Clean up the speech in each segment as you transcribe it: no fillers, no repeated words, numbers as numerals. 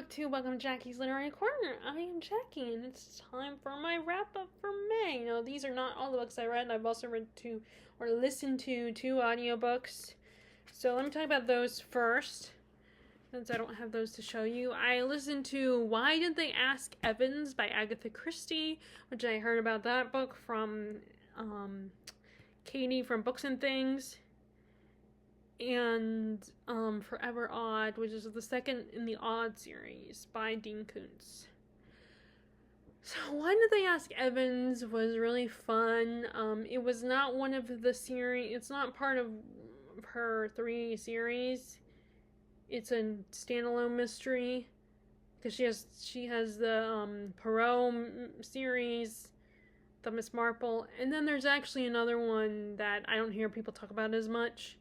book 2. Welcome to Jackie's Literary Corner. I am Jackie, and it's time for my wrap-up for May. Now, these are not all the books I read. I've also read listened to 2 audiobooks. So let me talk about those first, since I don't have those to show you. I listened to Why Did They Ask Evans by Agatha Christie, which I heard about that book from Katie from Books and Things. And Forever Odd, which is the second in the Odd series by Dean Koontz. So Why Did They Ask Evans was really fun. It was not one of the series, it's not part of her 3 series. It's a standalone mystery, because she has the Poirot series, the Miss Marple, and then there's actually another one that I don't hear people talk about as much,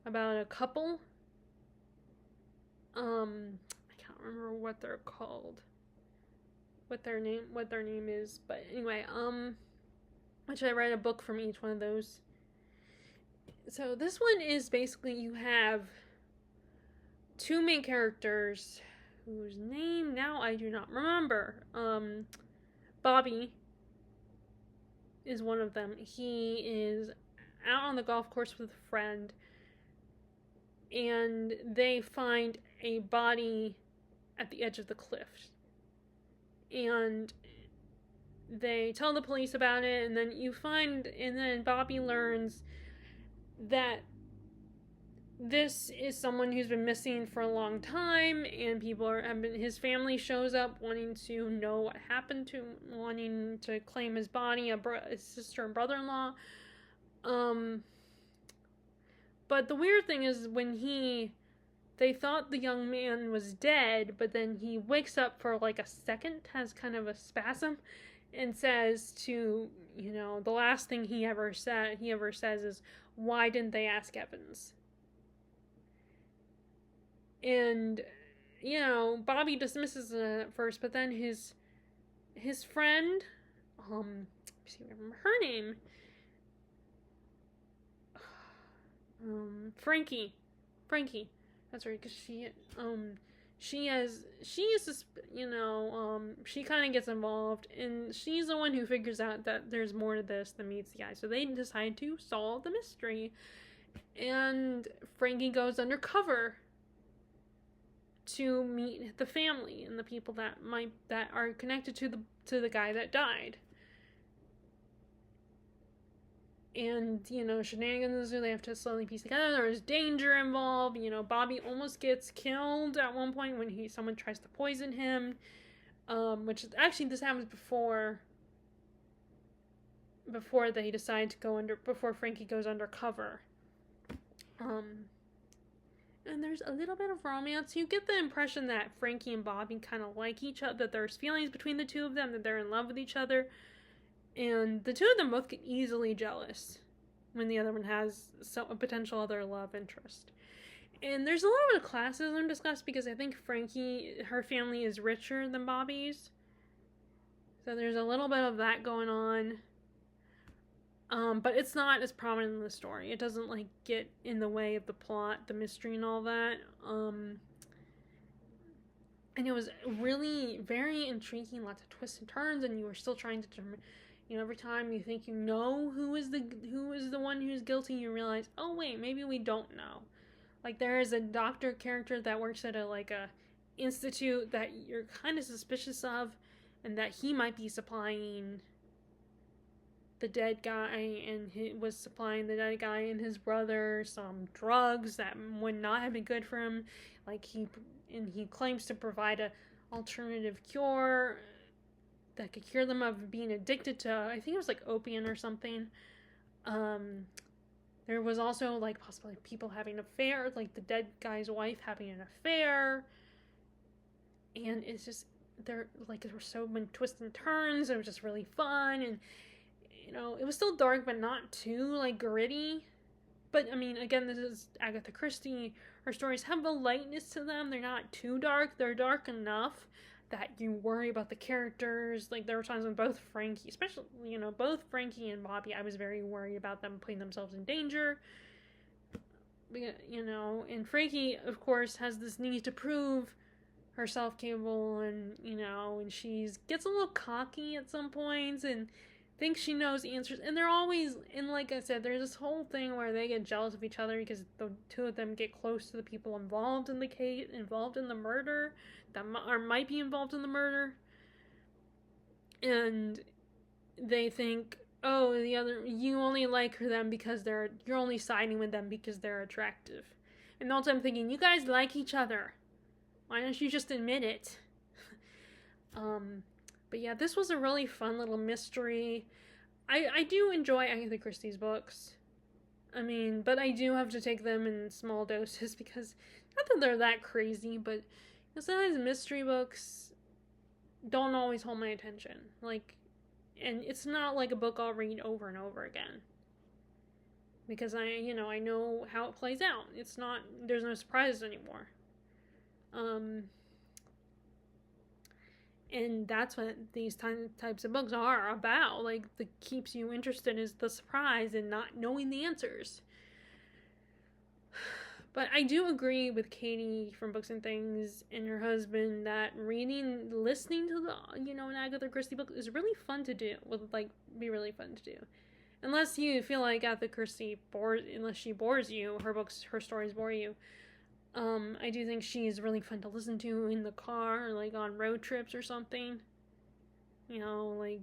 about a couple. I can't remember what they're called, what their name is, but anyway, which I read a book from each one of those. So this one is basically, you have 2 main characters whose name now I do not remember. Bobby is one of them. He is out on the golf course with a friend, and they find a body at the edge of the cliff. And they tell the police about it, and then Bobby learns that this is someone who's been missing for a long time, and his family shows up wanting to know what happened to him, wanting to claim his body, his sister and brother-in-law. But the weird thing is, they thought the young man was dead, but then he wakes up for like a second, has kind of a spasm, and says the last thing he ever says is, "Why didn't they ask Evans?" And, Bobby dismisses it at first, but then his friend, see if I remember her name, Frankie, that's right, because she kind of gets involved, and she's the one who figures out that there's more to this than meets the eye. So they decide to solve the mystery, and Frankie goes undercover to meet the family and the people that are connected to the guy that died. And, shenanigans, they have to slowly piece together. There's danger involved. Bobby almost gets killed at one point when someone tries to poison him. Which actually, this happens before they decide to before Frankie goes undercover. And there's a little bit of romance. You get the impression that Frankie and Bobby kind of like each other, that there's feelings between the two of them, that they're in love with each other. And the two of them both get easily jealous when the other one has a potential other love interest. And there's a little bit of classism discussed, because I think her family is richer than Bobby's. So there's a little bit of that going on. But it's not as prominent in the story. It doesn't get in the way of the plot, the mystery, and all that. And it was really very intriguing, lots of twists and turns, and you were still trying to determine. Every time you think who is the one who's guilty, you realize, oh wait, maybe we don't know. There is a doctor character that works at a institute that you're kind of suspicious of, and that he might be supplying the dead guy, and he was supplying the dead guy and his brother some drugs that would not have been good for him. He claims to provide a alternative cure that could cure them of being addicted to, I think it was opium or something. There was also possibly people having an affair, the dead guy's wife having an affair. And it's just, there were so many twists and turns. It was just really fun, and it was still dark, but not too gritty. But I mean, again, this is Agatha Christie. Her stories have a lightness to them. They're not too dark. They're dark enough that you worry about the characters. There were times when both Frankie and Bobby, I was very worried about them putting themselves in danger. And Frankie, of course, has this need to prove herself capable, and and she gets a little cocky at some points and thinks she knows answers. And they're always, and like I said, there's this whole thing where they get jealous of each other because the two of them get close to the people involved in the case, involved in the murder, that might be involved in the murder, and they think, oh, you only like them because you're only siding with them because they're attractive. And also I'm thinking, you guys like each other. Why don't you just admit it? But yeah, this was a really fun little mystery. I do enjoy Agatha Christie's books. I mean, but I do have to take them in small doses because, not that they're that crazy, but sometimes mystery books don't always hold my attention. And it's not like a book I'll read over and over again. Because I know how it plays out. There's no surprises anymore. And that's what these types of books are about. The keeps you interested is the surprise and not knowing the answers. But I do agree with Katie from Books and Things and her husband that listening to the, an Agatha Christie book is really fun to do. Would be really fun to do. Unless you feel like Agatha Christie unless she bores you, her stories bore you. I do think she's really fun to listen to in the car, or on road trips or something. But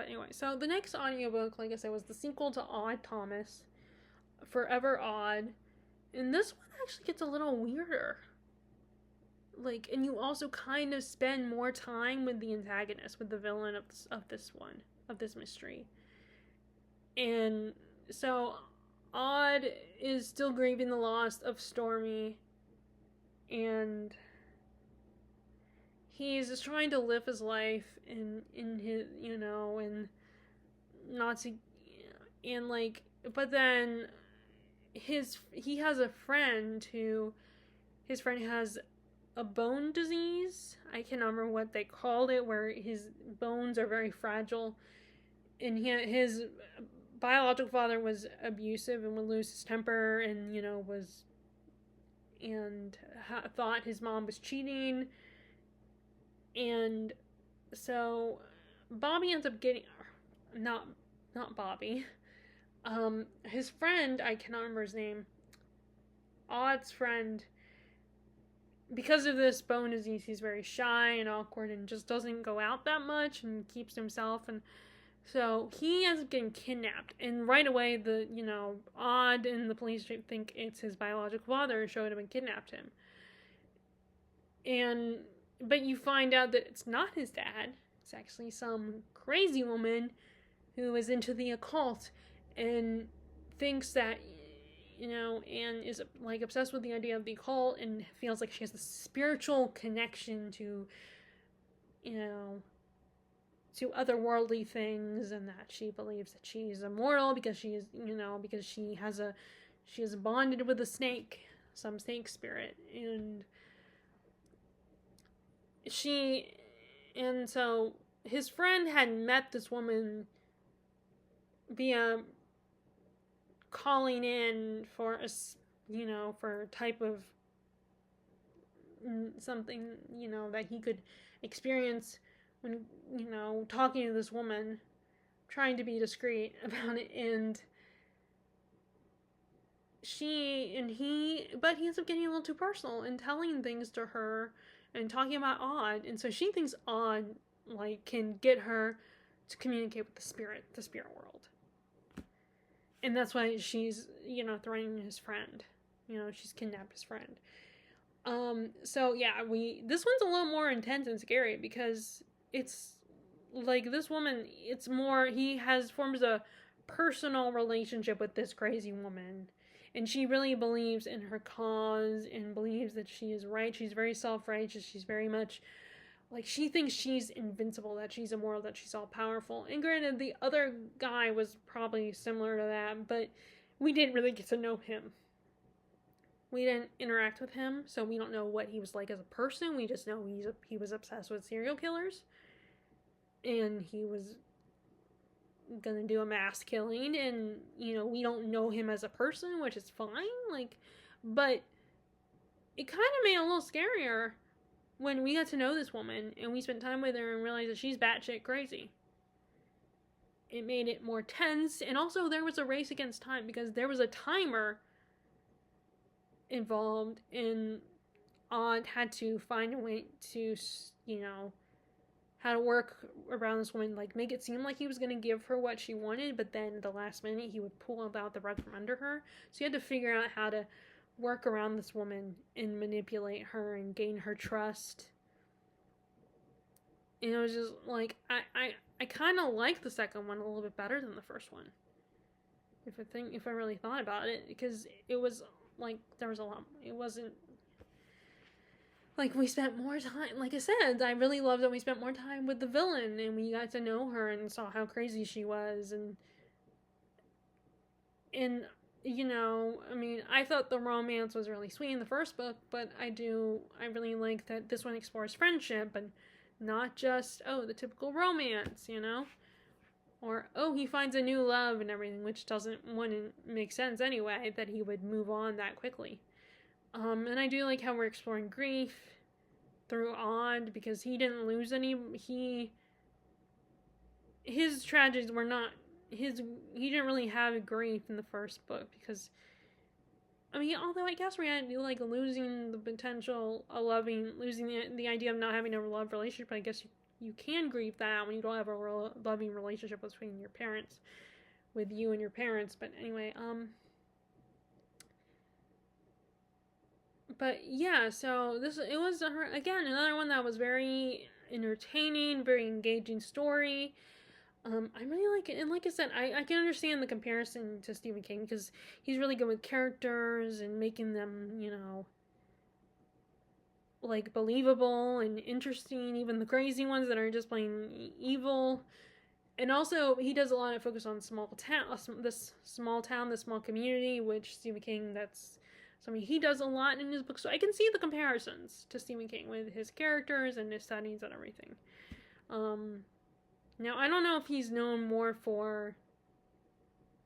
anyway, so the next audiobook, like I said, was the sequel to Odd Thomas, Forever Odd. And this one actually gets a little weirder. And you also kind of spend more time with the antagonist, with the villain of this mystery. And so Odd is still grieving the loss of Stormy, and he's just trying to live his life in his, and not to, and but then he has a friend his friend has a bone disease. I can't remember what they called it, where his bones are very fragile, and his biological father was abusive and would lose his temper, and thought his mom was cheating, and so Bobby ends up getting not Bobby. His friend, I cannot remember his name. Odd's friend, because of this bone disease, he's very shy and awkward and just doesn't go out that much and keeps to himself, and so he ends up getting kidnapped. And right away, Odd and the police think it's his biological father who showed him and kidnapped him. But you find out that it's not his dad. It's actually some crazy woman who is into the occult and thinks that, and is obsessed with the idea of the occult and feels like she has a spiritual connection to, to otherworldly things, and that she believes that she's immortal because she is, because she is bonded with a snake, some snake spirit, and so his friend had met this woman via calling in for for a type of something, that he could experience when, talking to this woman, trying to be discreet about it, but he ends up getting a little too personal and telling things to her and talking about Odd, and so she thinks Odd, can get her to communicate with the spirit world. And that's why she's, threatening his friend. She's kidnapped his friend. So yeah, this one's a little more intense and scary because it's this woman, it's more, he forms a personal relationship with this crazy woman, and she really believes in her cause and believes that she is right. She's very self-righteous. She's very much she thinks she's invincible, that she's immortal, that she's all powerful. And granted, the other guy was probably similar to that, but we didn't really get to know him. We didn't interact with him, so we don't know what he was like as a person. We just know he was obsessed with serial killers, and he was gonna do a mass killing, and we don't know him as a person, which is fine. But it kind of made it a little scarier when we got to know this woman and we spent time with her and realized that she's batshit crazy. It made it more tense, and also there was a race against time because there was a timer involved, and Odd had to find a way to, how to work around this woman, like make it seem like he was going to give her what she wanted, but then at the last minute he would pull out the rug from under her. So he had to figure out how to work around this woman and manipulate her and gain her trust. And it was just like, I kind of like the second one a little bit better than the first one. If I really thought about it, because it was like there was a lot. It wasn't like we spent more time. Like I said, I really loved that we spent more time with the villain and we got to know her and saw how crazy she was, and I mean, I thought the romance was really sweet in the first book, but I really like that this one explores friendship and not just, the typical romance, or, he finds a new love and everything, which wouldn't make sense anyway, that he would move on that quickly. And I do like how we're exploring grief through Odd, because he didn't lose any, his tragedies were not, he didn't really have grief in the first book, because, I mean, although I guess we had, like, losing the potential of losing the idea of not having a love relationship, I guess you can grieve that when you don't have a loving relationship between your parents, with you and your parents, but anyway, but yeah, so it was, again, another one that was very entertaining, very engaging story. I really like it, and like I said, I can understand the comparison to Stephen King, because he's really good with characters and making them, like, believable and interesting, even the crazy ones that are just plain evil. And also, he does a lot of focus on this small town, this small community, which Stephen King, that's something he does a lot in his books, so I can see the comparisons to Stephen King with his characters and his settings and everything. Now, I don't know if he's known more for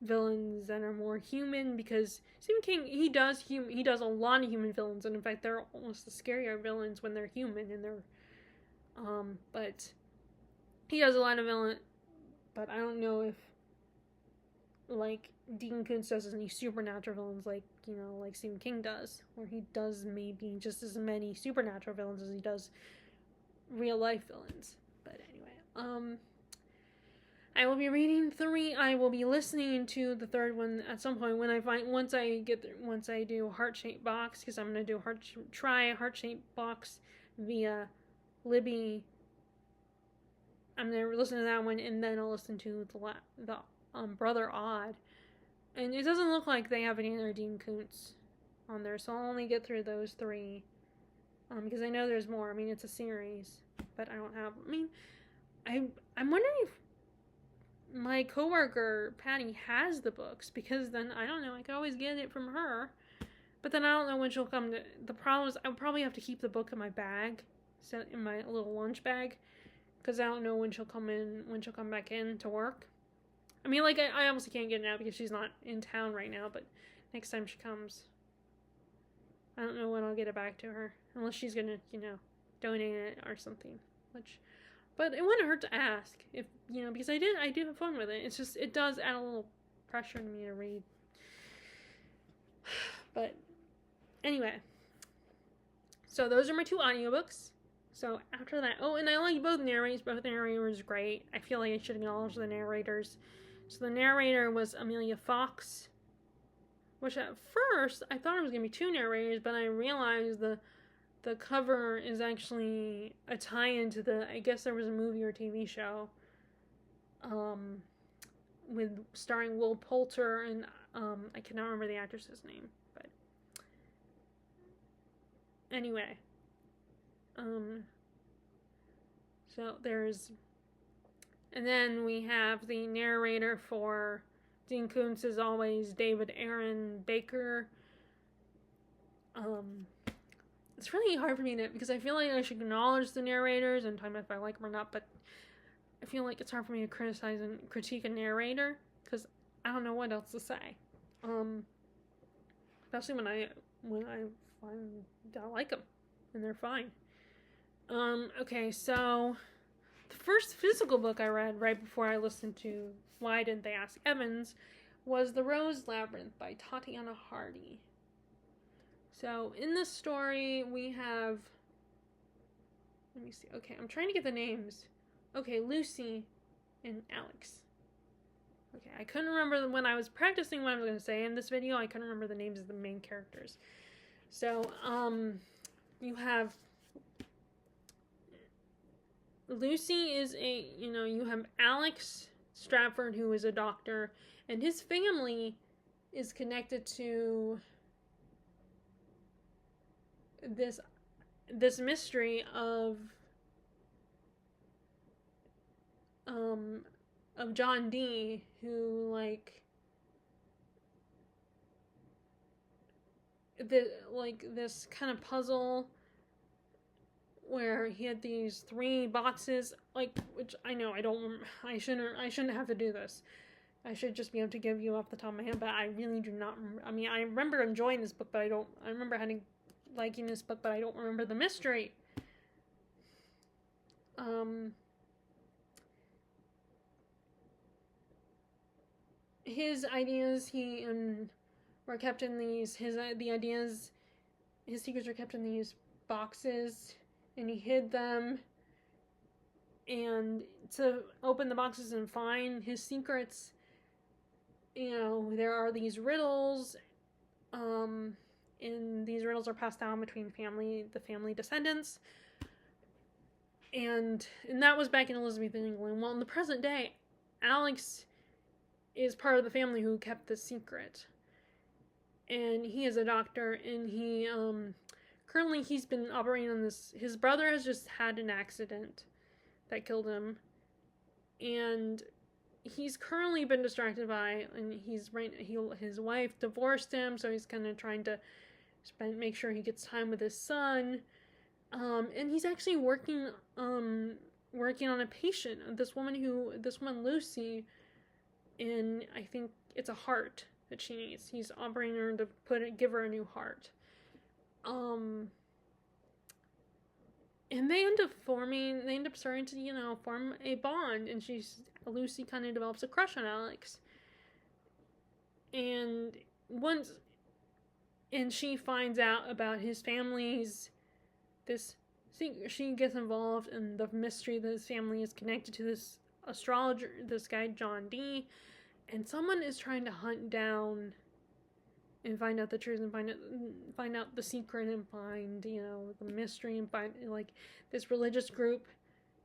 villains that are more human, because Stephen King, he does a lot of human villains, and in fact, they're almost the scarier villains when they're human, and they're, but he does a lot of villain, but I don't know if, like, Dean Koontz does any supernatural villains like Stephen King does, where he does maybe just as many supernatural villains as he does real life villains. But anyway, I will be reading 3. I will be listening to the third one at some point once I do Heart-Shaped Box, because I'm gonna try a Heart-Shaped Box via Libby. I'm gonna listen to that one, and then I'll listen to the Brother Odd, and it doesn't look like they have any other Dean Koontz on there, so I'll only get through those 3. Because I know there's more. I mean, it's a series, but I don't have. I mean, I'm wondering if my coworker Patty has the books, because then I don't know, I could always get it from her, but then I don't know when she'll come to. The problem is I'll probably have to keep the book in my bag, set in my little lunch bag, because I don't know when she'll come back in to work. I mean, like, I obviously can't get it now because she's not in town right now, but next time she comes, I don't know when I'll get it back to her, unless she's gonna, donate it or something, but it wouldn't hurt to ask, if, because I do have fun with it. It's just, it does add a little pressure to me to read. But anyway, so those are my 2 audiobooks. So after that, and I like both narrators. Both narrators are great. I feel like I should acknowledge the narrators. So the narrator was Amelia Fox, which at first I thought it was going to be 2 narrators, but I realized the cover is actually a tie-in to I guess there was a movie or TV show, starring Will Poulter, and I cannot remember the actress's name, but anyway, so and then we have the narrator for Dean Koontz is always David Aaron Baker. It's really hard for me because I feel like I should acknowledge the narrators and tell them if I like them or not, but I feel like it's hard for me to criticize and critique a narrator, because I don't know what else to say. Especially when when I like them, and they're fine. Okay, so the first physical book I read right before I listened to Why Didn't They Ask Evans was The Rose Labyrinth by Tatiana Hardy. So in this story we have, let me see, okay, I'm trying to get the names. Okay, Lucy and Alex. Okay, I couldn't remember when I was practicing what I was going to say in this video, I couldn't remember the names of the main characters. So, you have Lucy is you have Alex Stratford, who is a doctor, and his family is connected to this mystery of John Dee, who, like, this kind of puzzle where he had these 3 boxes, like, which I know I shouldn't have to do this. I should just be able to give you off the top of my head, but I really do not remember. I mean, I remember enjoying this book, but I remember liking this book, but I don't remember the mystery. His ideas, were kept in these, his secrets were kept in these boxes, and he hid them, and to open the boxes and find his secrets, there are these riddles, and these riddles are passed down between the family descendants, and that was back in Elizabethan England. Well, in the present day, Alex is part of the family who kept the secret, and he is a doctor, and he currently he's been operating on this. His brother has just had an accident that killed him, and he's currently been distracted by, and his wife divorced him, so he's kind of trying to make sure he gets time with his son, and he's actually working on a patient, this woman Lucy, and I think it's a heart that she needs. He's operating her to give her a new heart. And they end up starting to, form a bond, and Lucy kind of develops a crush on Alex. And she finds out about his family's, she gets involved in the mystery that his family is connected to this astrologer, this guy John Dee, and someone is trying to hunt down and find out the truth, and find out the secret, and find, the mystery, and find, like, this religious group,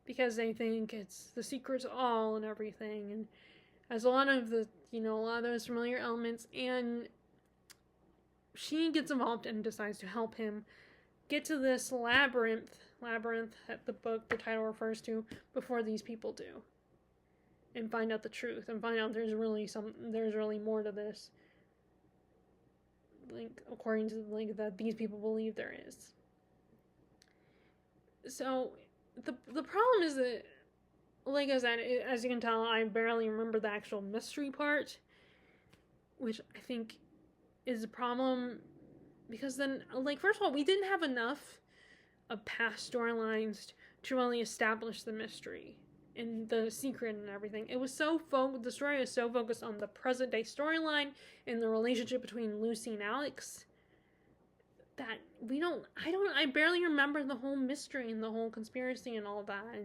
because they think it's the secret to all and everything, and has a lot of those familiar elements, and she gets involved and decides to help him get to this labyrinth that the title refers to, before these people do, and find out the truth, and find out there's really more to this, like, according to, like, that these people believe there is. So the problem is that, like I said, as you can tell, I barely remember the actual mystery part, which I think is a problem, because then, like, first of all, we didn't have enough of past storylines to really establish the mystery and the secret and everything. It was the story was so focused on the present day storyline and the relationship between Lucy and Alex that I barely remember the whole mystery and the whole conspiracy and all that,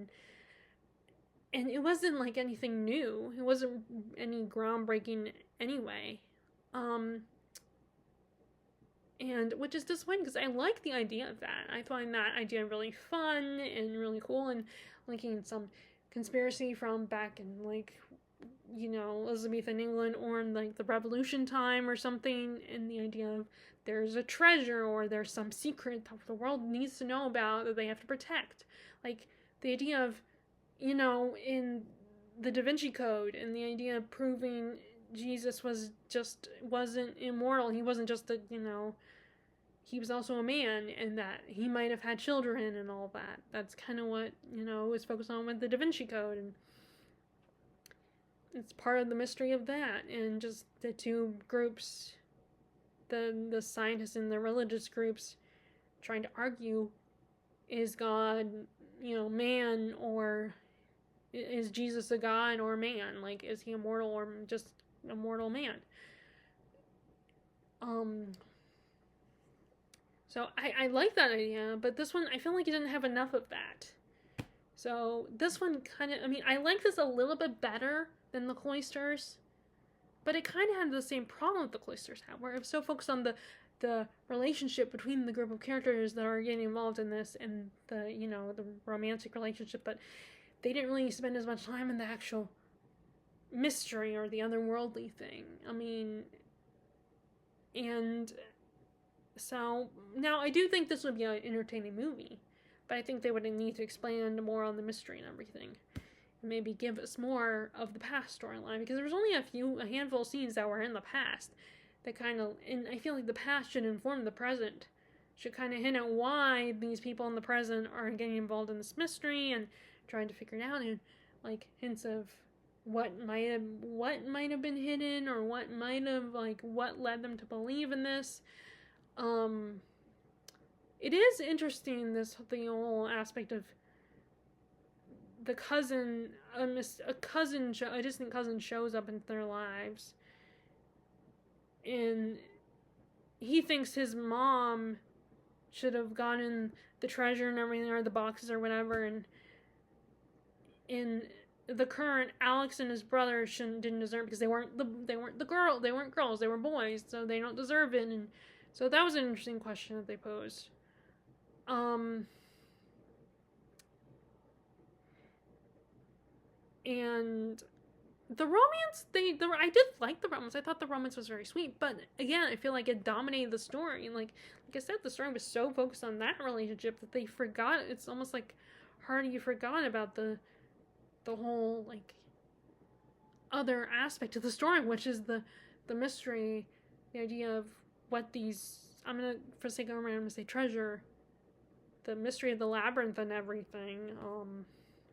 and it wasn't like anything new. It wasn't any groundbreaking anyway. And which is disappointing, because I like the idea of that. I find that idea really fun and really cool, and linking some conspiracy from back in, like, Elizabethan England, or in, like, the Revolution time or something, and the idea of there's a treasure, or there's some secret that the world needs to know about that they have to protect. Like, the idea of, in the Da Vinci Code, and the idea of proving Jesus wasn't immortal. He wasn't just he was also a man, and that he might have had children and all that. That's kind of what, was focused on with the Da Vinci Code, and it's part of the mystery of that, and just the two groups the scientists and the religious groups trying to argue, is God, man, or is Jesus a god or a man? Like, is he immortal or just a mortal man? So I like that idea, but this one, I feel like it didn't have enough of that. So this one kind of, I like this a little bit better than the Cloisters, but it kind of had the same problem the Cloisters had, where it was so focused on the relationship between the group of characters that are getting involved in this, and the romantic relationship, but they didn't really spend as much time in the actual mystery or the otherworldly thing. And so now I do think this would be an entertaining movie, but I think they would need to expand more on the mystery and everything. Maybe give us more of the past storyline, because there was only a handful of scenes that were in the past that kind of, and I feel like the past should inform the present, should kind of hint at why these people in the present are getting involved in this mystery and trying to figure it out, and like hints of what might have been hidden, or what led them to believe in this. It is interesting, the whole aspect of the cousin, a distant cousin shows up into their lives, and he thinks his mom should have gotten the treasure and everything, or the boxes or whatever, and in the current, Alex and his brother didn't deserve it, because they weren't girls, they were boys, so they don't deserve it. And so that was an interesting question that they posed. And the romance, I did like the romance. I thought the romance was very sweet, but again, I feel like it dominated the story. And like I said, the story was so focused on that relationship that they forgot. It's almost like Hardy forgot about the whole like other aspect of the story, which is the mystery, the idea of what these, for sake of I'm gonna say treasure, the mystery of the labyrinth and everything.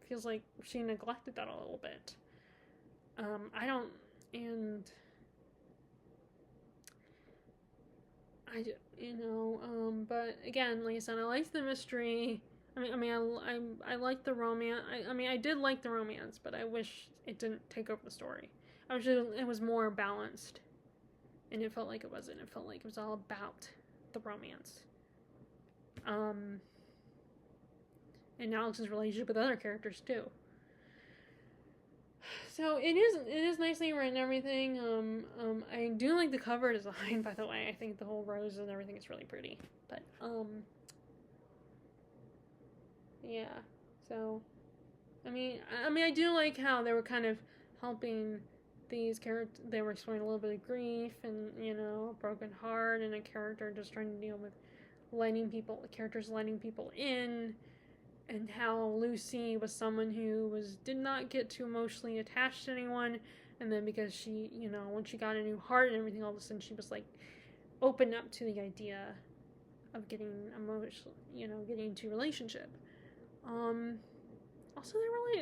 Feels like she neglected that a little bit. But again, like I said, I liked the mystery. I liked the romance. I did like the romance, but I wish it didn't take over the story. I wish it was more balanced, and it felt like it wasn't. It felt like it was all about the romance. And Alex's relationship with other characters too. So it is nicely written and everything. I do like the cover design, by the way. I think the whole rose and everything is really pretty. But yeah. So I do like how they were kind of helping these characters. They were exploring a little bit of grief and a broken heart, and a character just trying to deal with letting people in. And how Lucy was someone who did not get too emotionally attached to anyone, and then because she, when she got a new heart and everything, all of a sudden she was like open up to the idea of getting emotional, getting into a relationship. Also,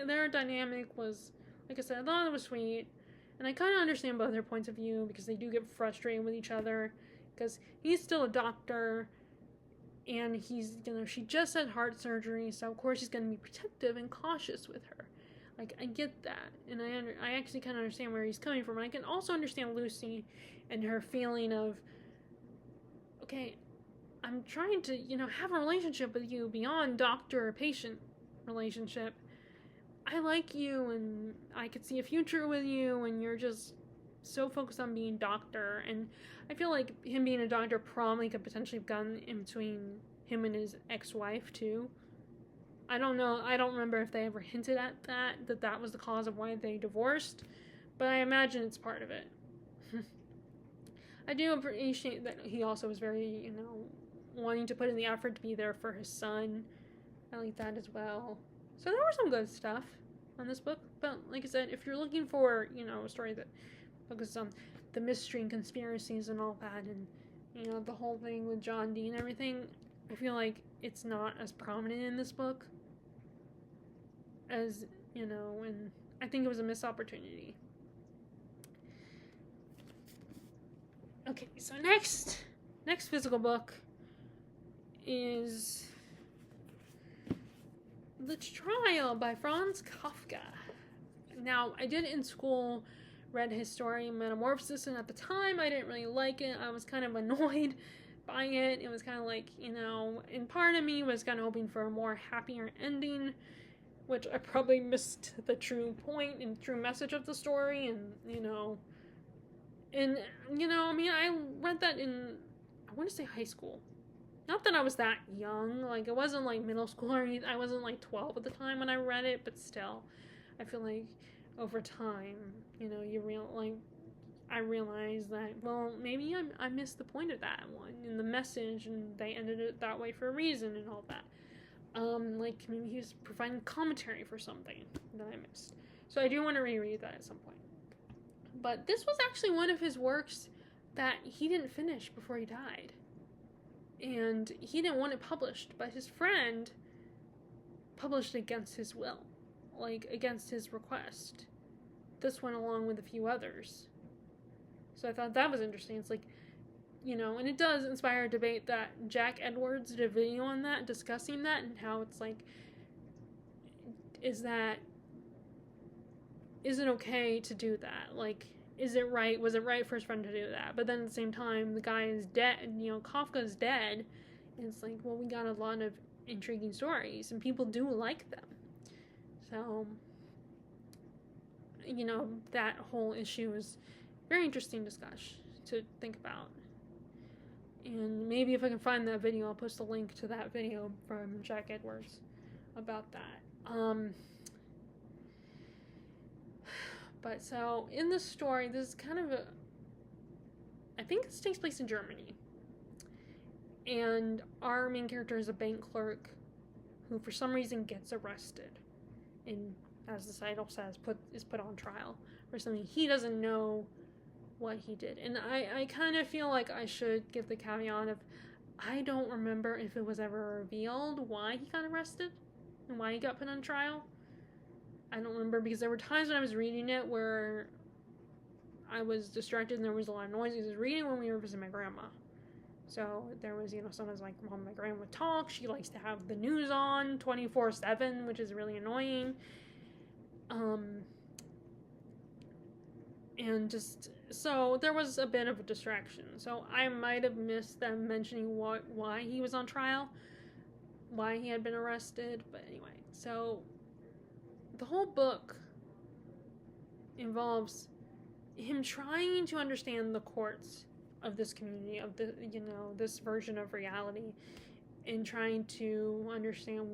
their dynamic was, like I said, I thought it was sweet, and I kind of understand both their points of view, because they do get frustrated with each other, because he's still a doctor. And she just had heart surgery, so of course he's going to be protective and cautious with her. Like, I get that. And I actually kind of understand where he's coming from. And I can also understand Lucy and her feeling of, okay, I'm trying to, have a relationship with you beyond doctor-patient relationship. I like you, and I could see a future with you, and you're just so focused on being doctor. And I feel like him being a doctor probably could potentially have gotten in between him and his ex-wife too. I don't know. I don't remember if they ever hinted at that was the cause of why they divorced, but I imagine it's part of it. I do appreciate that he also was very, wanting to put in the effort to be there for his son. I like that as well. So there was some good stuff on this book, but like I said, if you're looking for, a story that focuses on the mystery and conspiracies and all that, and the whole thing with John Dee and everything, I feel like it's not as prominent in this book as and I think it was a missed opportunity. Okay, so next physical book is The Trial by Franz Kafka. Now, I did in school read his story Metamorphosis, and at the time I didn't really like it. I was kind of annoyed by it. It was kind of like, and part of me was kind of hoping for a more happier ending, which I probably missed the true point and true message of the story, and I read that in, I want to say high school. Not that I was that young, like, it wasn't like middle school or anything. I wasn't like 12 at the time when I read it, but still, I feel like over time, I realized that, well, maybe I missed the point of that one and the message, and they ended it that way for a reason and all that. Like, maybe he was providing commentary for something that I missed. So I do want to reread that at some point. But this was actually one of his works that he didn't finish before he died. And he didn't want it published, but his friend published against his will, like, against his request. This went along with a few others. So I thought that was interesting. It's like, and it does inspire a debate that Jack Edwards did a video on that, discussing that, and how it's like, is it okay to do that? Like, is it right? Was it right for his friend to do that? But then at the same time, the guy is dead, Kafka's dead, and it's like, well, we got a lot of intriguing stories, and people do like them. So, that whole issue is very interesting discussion to think about. And maybe if I can find that video, I'll post a link to that video from Jack Edwards about that. But so, in the story, this is kind of I think this takes place in Germany. And our main character is a bank clerk who, for some reason, gets arrested. And, as the title says, is put on trial for something he doesn't know what he did. And I kind of feel like I should give the caveat of, I don't remember if it was ever revealed why he got arrested and why he got put on trial. I don't remember, because there were times when I was reading it where I was distracted and there was a lot of noise. I was reading when we were visiting my grandma. So there was, sometimes like, Mom, my grandma would talk. She likes to have the news on 24/7, which is really annoying. And just, so there was a bit of a distraction. So I might have missed them mentioning why he was on trial, why he had been arrested. But anyway, so the whole book involves him trying to understand the courts of this community, of the, this version of reality, and trying to understand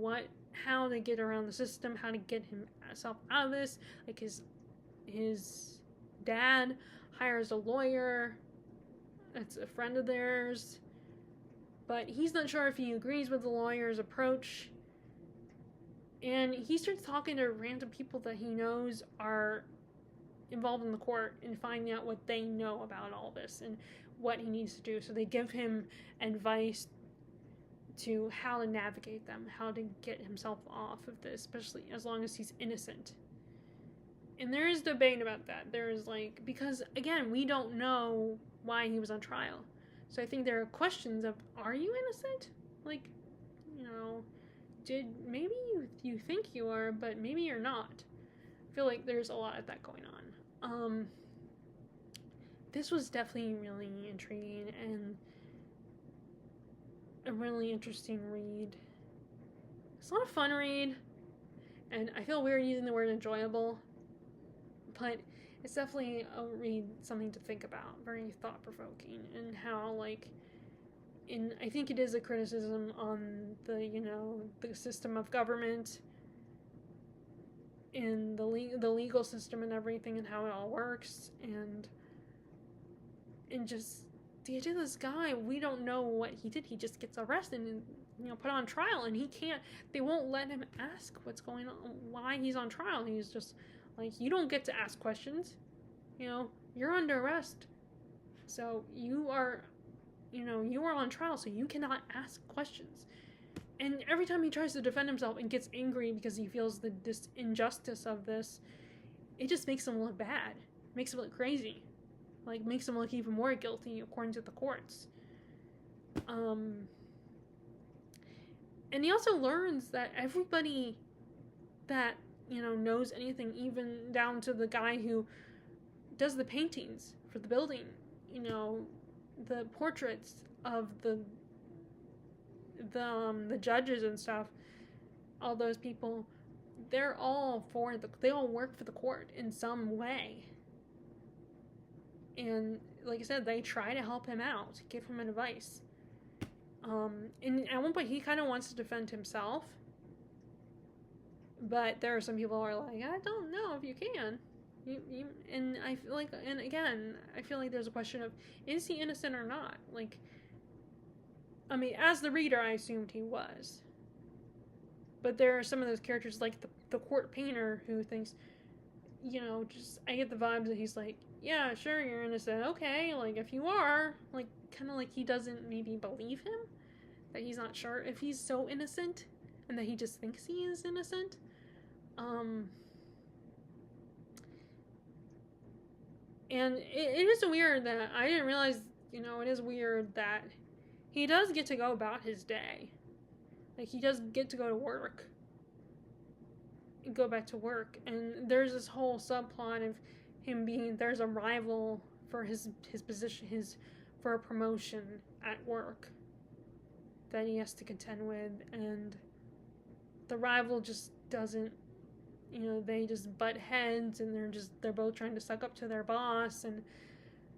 how to get around the system, how to get himself out of this. Like, his dad hires a lawyer that's a friend of theirs, but he's not sure if he agrees with the lawyer's approach. And he starts talking to random people that he knows are involved in the court and finding out what they know about all this and what he needs to do. So they give him advice to how to navigate them, how to get himself off of this, especially as long as he's innocent. And there is debate about that. There is, like, because, again, we don't know why he was on trial. So I think there are questions of, are you innocent? Like, maybe you think you are, but maybe you're not. I feel like there's a lot of that going on. This was definitely really intriguing and a really interesting read. It's not a fun read, and I feel weird using the word enjoyable, but it's definitely a read, something to think about, very thought-provoking, and how, like, I think it is a criticism on the system of government, in the legal system and everything, and how it all works, and just the idea of this guy, we don't know what he did. He just gets arrested and put on trial, and they won't let him ask what's going on, why he's on trial. He's just like, you don't get to ask questions, you're under arrest, so you are on trial, so you cannot ask questions. And every time he tries to defend himself and gets angry because he feels this injustice of this, it just makes him look bad, makes him look crazy. like makes him look even more guilty according to the courts. And he also learns that everybody that, knows anything, even down to the guy who does the paintings for the building, the portraits of the judges and stuff, all those people, they all work for the court in some way. And like I said, they try to help him out, give him advice. And at one point he kind of wants to defend himself, but there are some people who are like, I don't know if you can. And I feel like, and again, I feel like there's a question of, is he innocent or not? Like, I mean, as the reader, I assumed he was. But there are some of those characters, like the court painter, who thinks, I get the vibes that he's like, yeah, sure, you're innocent. Okay, like, if you are, like, kind of like he doesn't maybe believe him. That he's not sure if he's so innocent. And that he just thinks he is innocent. And it is weird that, I didn't realize, it is weird that he does get to go about his day. Like, he does get to go to work. Go back to work. And there's this whole subplot of him there's a rival for his position, for a promotion at work that he has to contend with. And the rival just doesn't, they just butt heads, and they're both trying to suck up to their boss. And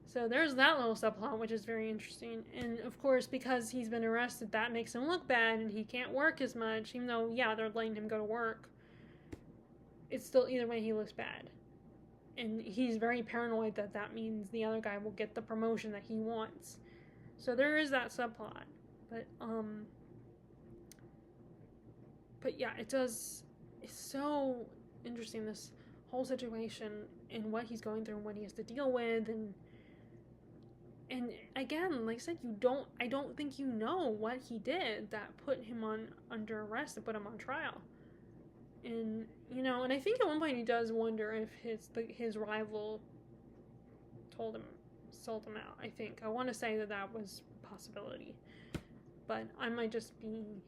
so there's that little subplot, which is very interesting. And of course, because he's been arrested, that makes him look bad, and he can't work as much, even though, yeah, they're letting him go to work. It's still, either way, he looks bad. And he's very paranoid that means the other guy will get the promotion that he wants. So there is that subplot. But yeah, it's so interesting, this whole situation and what he's going through and what he has to deal with. And again, like I said, I don't think you know what he did that put him under arrest, that put him on trial. And, and I think at one point he does wonder if his rival sold him out, I think. I want to say that was a possibility. But I might just be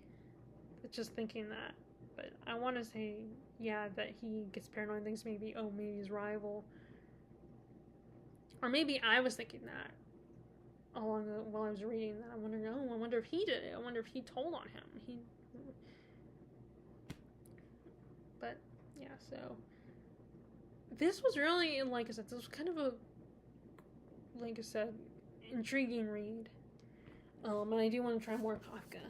just thinking that. But I want to say, yeah, that he gets paranoid and thinks maybe his rival. Or maybe I was thinking that while I was reading that. I'm wondering, I wonder if he did it. I wonder if he told on him. But, yeah, so. This was really, like I said, this was kind of intriguing read. And I do want to try more Kafka.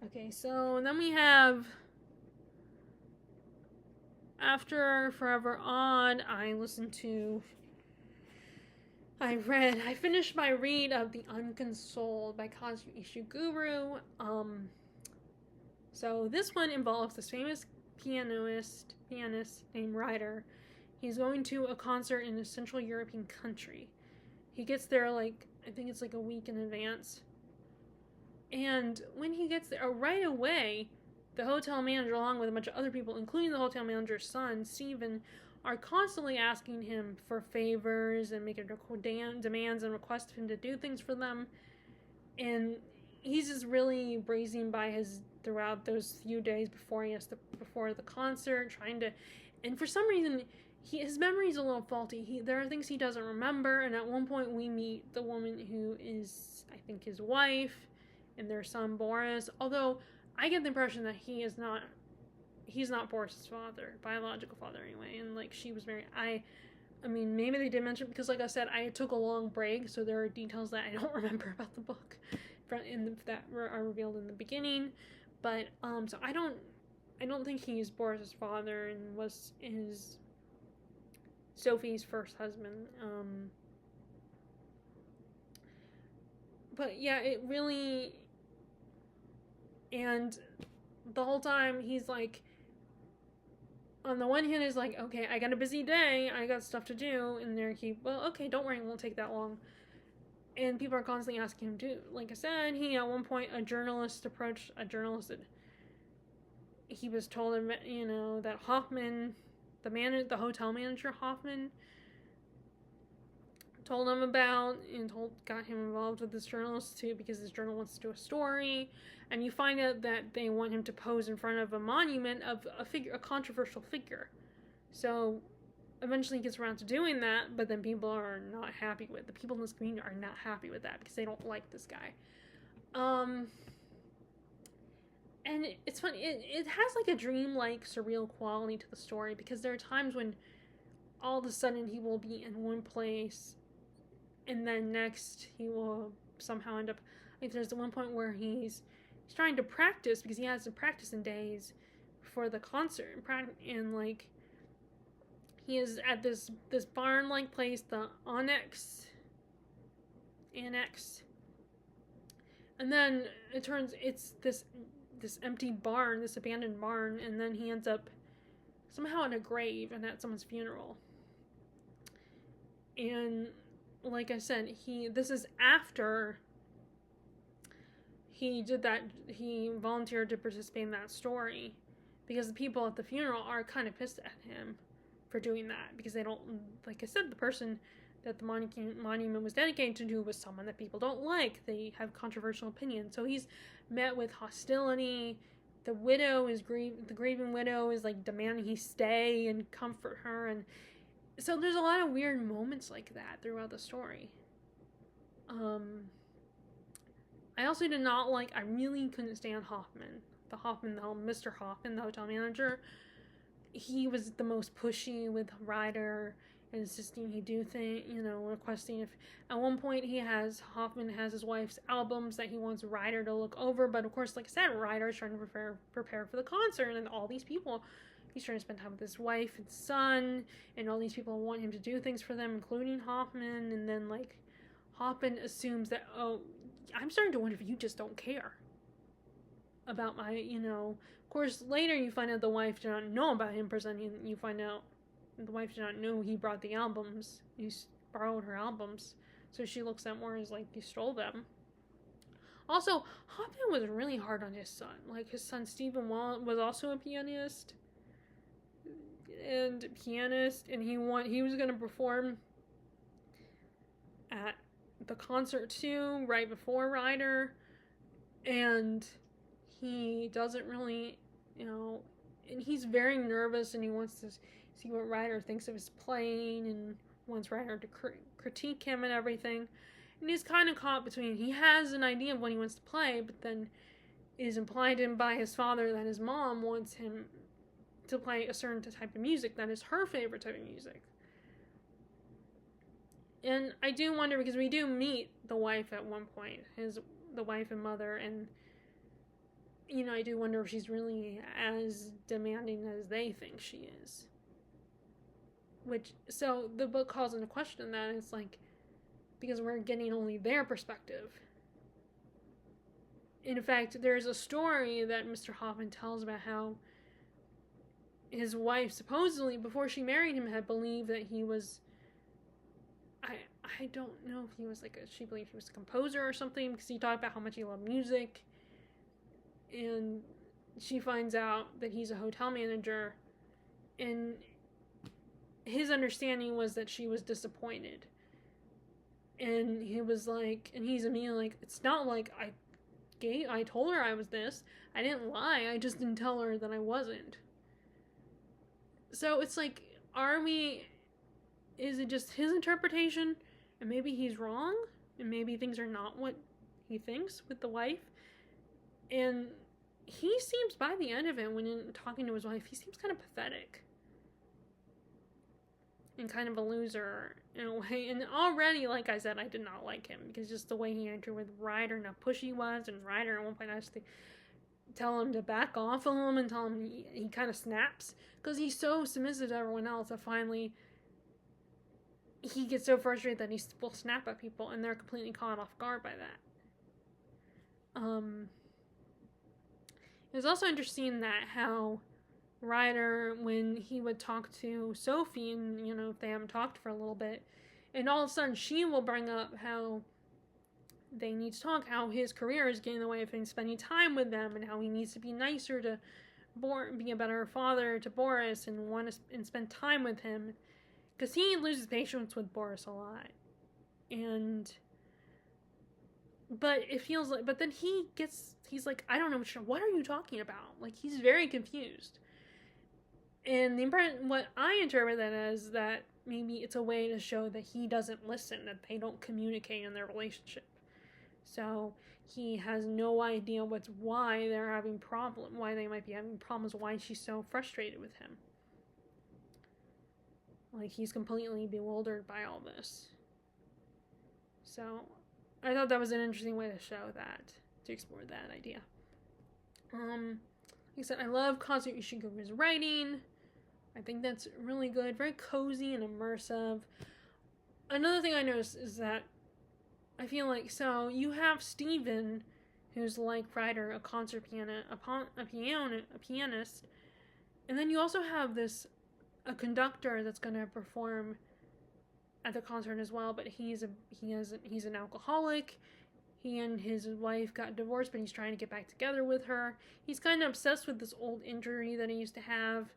Okay, so then we have After Forever Odd. I finished my read of The Unconsoled by Kazuo Ishiguro. So this one involves this famous pianist named Ryder. He's going to a concert in a Central European country. He gets there, I think it's a week in advance. And when he gets there, right away, the hotel manager, along with a bunch of other people, including the hotel manager's son, Steven, are constantly asking him for favors and making demands and requests of him to do things for them. And he's just really brazen by throughout those few days before the concert, and for some reason, his memory's a little faulty. There are things he doesn't remember, and at one point we meet the woman who is, I think, his wife, and their son Boris. Although I get the impression that he's not Boris's father, biological father anyway. And she was very, I mean, maybe they did mention, because like I said, I took a long break, so there are details that I don't remember about the book that are revealed in the beginning. But so I don't think he's Boris's father and is Sophie's first husband. But yeah, it really. And the whole time he's on the one hand is okay, I got a busy day, I got stuff to do, and okay, don't worry, it won't take that long. And people are constantly asking him to, like I said, at one point, a journalist that he was told him, that Hoffman, the hotel manager Hoffman, told him about and got him involved with this journalist too, because this journal wants to do a story, and you find out that they want him to pose in front of a monument of a controversial figure. So eventually he gets around to doing that, but then people are not happy with the people in this community are not happy with that because they don't like this guy. And it's funny, it has like a dream-like surreal quality to the story, because there are times when all of a sudden he will be in one place and then next he will somehow end up, like, there's the one point where he's trying to practice because he hasn't practiced in days for the concert, and like he is at this barn like place, the Annex, and then it turns it's this empty barn, this abandoned barn, and then he ends up somehow in a grave and at someone's funeral. And like I said, this is after he volunteered to participate in that story, because the people at the funeral are kind of pissed at him for doing that, because they don't, like I said, the person that the monument was dedicated to was someone that people don't like. They have controversial opinions, so he's met with hostility. The grieving widow is like demanding he stay and comfort her, and so there's a lot of weird moments like that throughout the story. I also did not like, I really couldn't stand Mr. Hoffman, the hotel manager. He was the most pushy with Ryder, and insisting he do things, requesting if, at one point Hoffman has his wife's albums that he wants Ryder to look over, but of course, like I said, Ryder is trying to prepare for the concert, and all these people, he's trying to spend time with his wife and son, and all these people want him to do things for them, including Hoffman, and then, like, Hoffman assumes that, oh, I'm starting to wonder if you just don't care about my, of course, later you find out the wife did not know about him presenting, you find out the wife did not know he brought the albums, he borrowed her albums, so she looks at more as, like, he stole them. Also, Hoffman was really hard on his son. Like, his son Stephen was also a pianist, and he was going to perform at the concert too, right before Ryder, and he doesn't really, and he's very nervous, and he wants to see what Ryder thinks of his playing, and wants Ryder to critique him and everything, and he's kind of caught between, he has an idea of what he wants to play, but then it is implied to him by his father that his mom wants him to play a certain type of music that is her favorite type of music. And I do wonder, because we do meet the wife at one point, the wife and mother, and I do wonder if she's really as demanding as they think she is. So the book calls into question that, it's like, because we're getting only their perspective. In fact, there's a story that Mr. Hoffman tells about how his wife, supposedly, before she married him, had believed that he was, I don't know if he was she believed he was a composer or something, because he talked about how much he loved music, and she finds out that he's a hotel manager, and his understanding was that she was disappointed, and he was like, and he's immediately like, it's not like I told her I was this, I didn't lie, I just didn't tell her that I wasn't. So it's like, is it just his interpretation, and maybe he's wrong, and maybe things are not what he thinks with the wife? And he seems, by the end of it, when talking to his wife, he seems kind of pathetic and kind of a loser in a way. And already, like I said, I did not like him, because just the way he entered with Ryder, and how pushy he was, and Ryder at one point has to tell him to back off of him, and tell him he kind of snaps, because he's so submissive to everyone else that finally he gets so frustrated that he will snap at people, and they're completely caught off guard by that. It was also interesting that how Ryder, when he would talk to Sophie, and if they haven't talked for a little bit, and all of a sudden she will bring up how they need to talk, how his career is getting in the way of him spending time with them, and how he needs to be nicer to be a better father to Boris, and spend time with him, because he loses patience with Boris a lot. and but it feels like, but then he's like, I don't know what are you talking about? Like, he's very confused. And what I interpret that as, that maybe it's a way to show that he doesn't listen, that they don't communicate in their relationship. So he has no idea why they're having why they might be having problems, why she's so frustrated with him. Like, he's completely bewildered by all this. So I thought that was an interesting way to show that, to explore that idea. Like I said, I love Kazuo Ishiguro's writing. I think that's really good, very cozy and immersive. Another thing I noticed is that I feel like, so you have Steven, who's like Ryder, a concert a pianist, and then you also have a conductor that's going to perform at the concert as well, but he's an alcoholic. He and his wife got divorced, but he's trying to get back together with her. He's kind of obsessed with this old injury that he used to have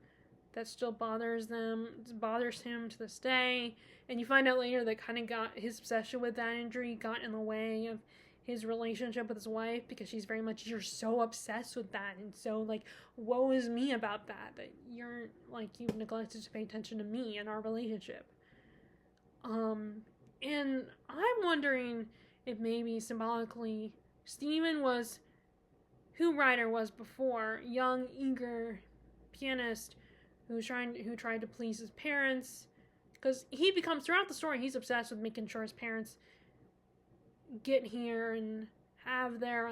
that still bothers him to this day. And you find out later that kind of got his obsession with that injury got in the way of his relationship with his wife, because she's very much, you're so obsessed with that, and so like, woe is me about that you're like, you've neglected to pay attention to me and our relationship. And I'm wondering if maybe symbolically Steven was who Ryder was before, young, eager pianist who tried to please his parents, because he becomes, throughout the story, he's obsessed with making sure his parents get here and have their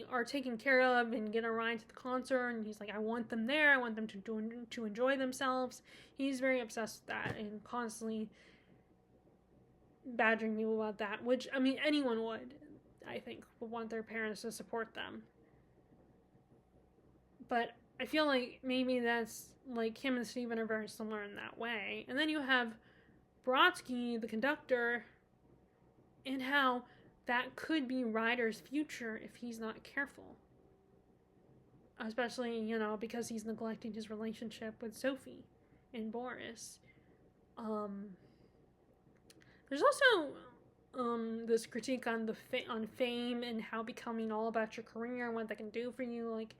are taken care of and get a ride to the concert, and he's like, I want them there, I want them to enjoy themselves. He's very obsessed with that and constantly badgering people about that, which, I mean, anyone would, I think, would want their parents to support them. But I feel like maybe that's, like, him and Steven are very similar in that way. And then you have Brodsky, the conductor, and how that could be Ryder's future if he's not careful. Especially, because he's neglecting his relationship with Sophie and Boris. There's also this critique on on fame and how becoming all about your career and what that can do for you. Like,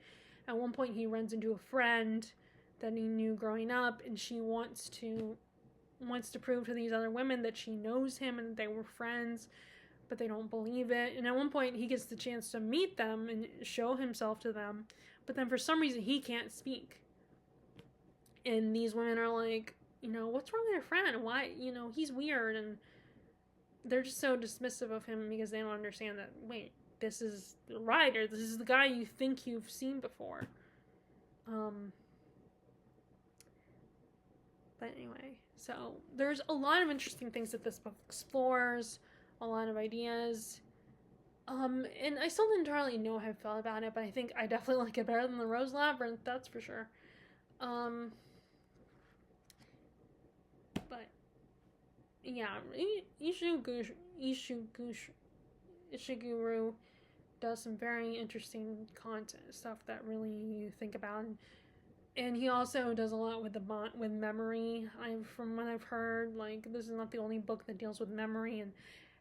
at one point he runs into a friend that he knew growing up, and she wants to prove to these other women that she knows him and they were friends, but they don't believe it. And at one point he gets the chance to meet them and show himself to them, but then for some reason he can't speak. And these women are like, what's wrong with your friend? Why, he's weird. And they're just so dismissive of him because they don't understand that, wait, this is Ryder. This is the guy you think you've seen before. But anyway, so there's a lot of interesting things that this book explores, a lot of ideas. And I still didn't entirely know how I felt about it, but I think I definitely like it better than The Rose Labyrinth, that's for sure. But yeah, Ishiguro does some very interesting content, stuff that really you think about. And he also does a lot with with memory. From what I've heard, like, this is not the only book that deals with memory and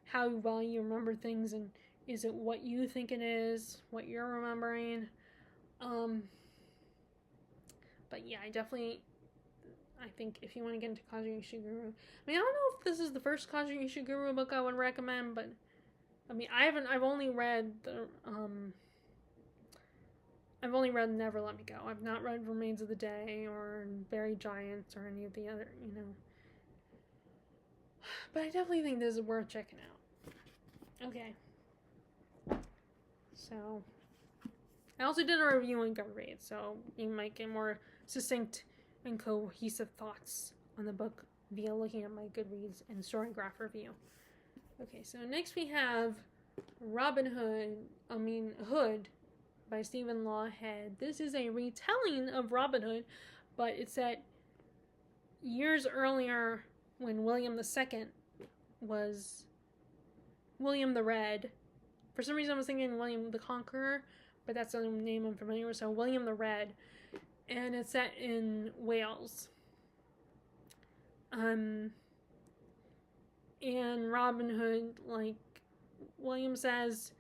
how well you remember things, and is it what you think it is, what you're remembering. But yeah, I think if you want to get into Kazuo Ishiguro, I mean, I don't know if this is the first Kazuo Ishiguro book I would recommend, but I mean, I've only read Never Let Me Go. I've not read Remains of the Day or Buried Giants or any of the other, But I definitely think this is worth checking out. Okay. So, I also did a review on Goodreads, so you might get more succinct and cohesive thoughts on the book via looking at my Goodreads and Storygraph review. Okay, so next we have Hood by Stephen Law Head. This is a retelling of Robin Hood, but it's set years earlier when William II was William the Red. For some reason I was thinking William the Conqueror, but that's the name I'm familiar with, so William the Red. And it's set in Wales. And Robin Hood, like William says,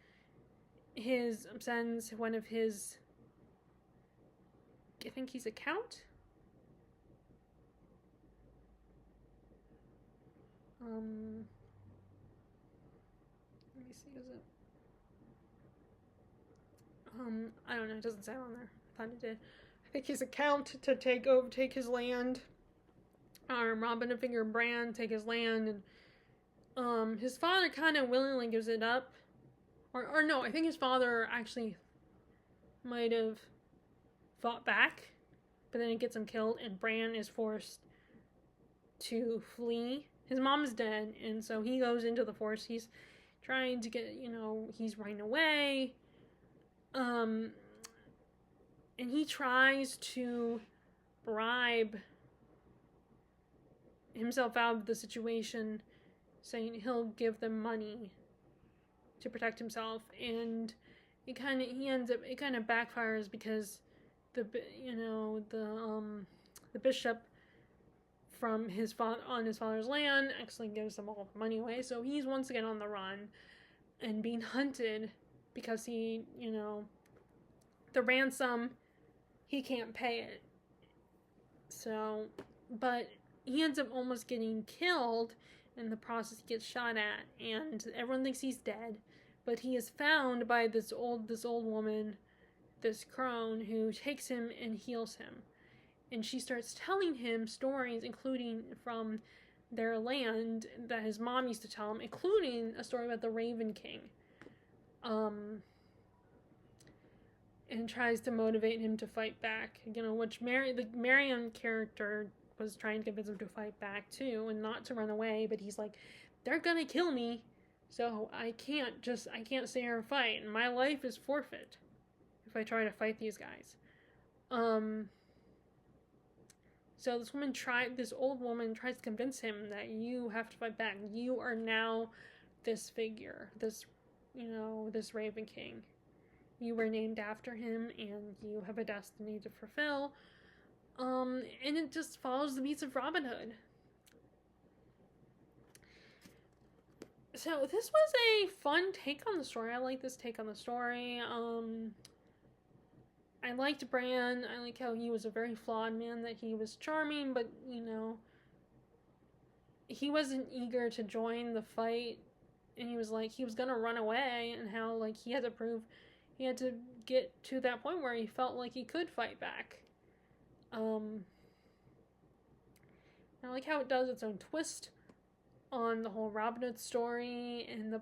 sends one of his, I think he's a count. Let me see, is it? I don't know. It doesn't say on there. I thought it did. I think he's a count to take his land. Robin to figure Bran take his land, and his father kind of willingly gives it up, or no, I think his father actually might have fought back, but then it gets him killed, and Bran is forced to flee. His mom is dead, and so he goes into the forest. He's trying to get, he's running away. And he tries to bribe himself out of the situation, saying he'll give them money to protect himself, and it kind of backfires because the bishop from his father's land actually gives them all the money away, so he's once again on the run and being hunted because he, the ransom, he can't pay it. So, but he ends up almost getting killed in the process. He gets shot at, and everyone thinks he's dead, but he is found by this old woman, this crone, who takes him and heals him. And she starts telling him stories, including from their land that his mom used to tell him, including a story about the Raven King. And tries to motivate him to fight back, which the Marion character was trying to convince him to fight back too, and not to run away, but he's like, they're gonna kill me, so I can't stay here and fight, and my life is forfeit if I try to fight these guys. So this old woman tries to convince him that you have to fight back. You are now this figure, this Raven King. You were named after him, and you have a destiny to fulfill. And it just follows the beats of Robin Hood. So this was a fun take on the story. I like this take on the story. I liked Bran. I like how he was a very flawed man, that he was charming, but, he wasn't eager to join the fight, and he was gonna run away, and how, he had to get to that point where he felt like he could fight back. I like how it does its own twist on the whole Robin Hood story, and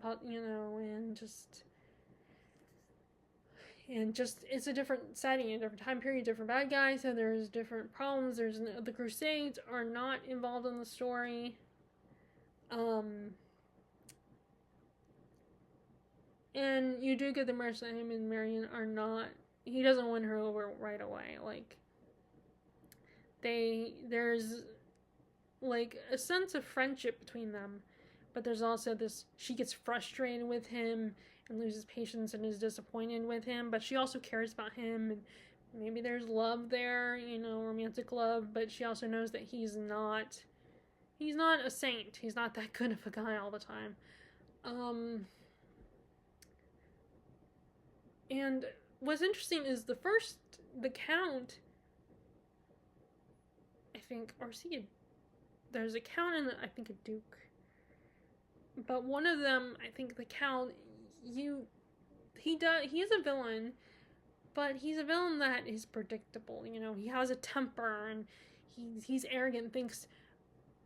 it's a different setting, a different time period, different bad guys, so there's different problems. The Crusades are not involved in the story. And you do get the impression that him and Marion are not, he doesn't win her over right away. There's a sense of friendship between them, but there's also this, she gets frustrated with him and loses patience and is disappointed with him, but she also cares about him, and maybe there's love there, romantic love, but she also knows that he's not a saint. He's not that good of a guy all the time. And what's interesting is the Count, I think, or there's a Count and I think a Duke. But one of them, I think the Count, he is a villain, but he's a villain that is predictable. He has a temper, and he's arrogant, thinks,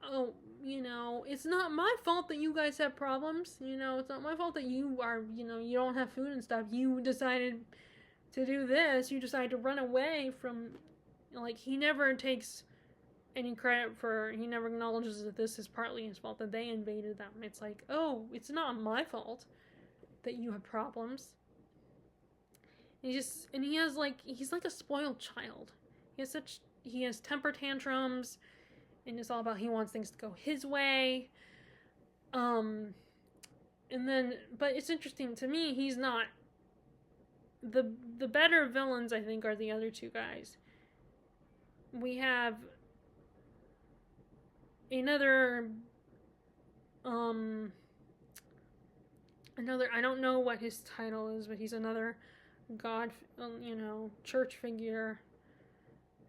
oh, it's not my fault that you guys have problems. It's not my fault that you are, you don't have food and stuff. You decided to do this. You decided to run away from, he never takes any credit he never acknowledges that this is partly his fault, that they invaded them. It's like, oh, it's not my fault that you have problems. And he's like a spoiled child. He has temper tantrums, and it's all about, he wants things to go his way. But it's interesting to me, he's not the better villains, I think, are the other two guys. We have another another, I don't know what his title is, but he's another god, church figure,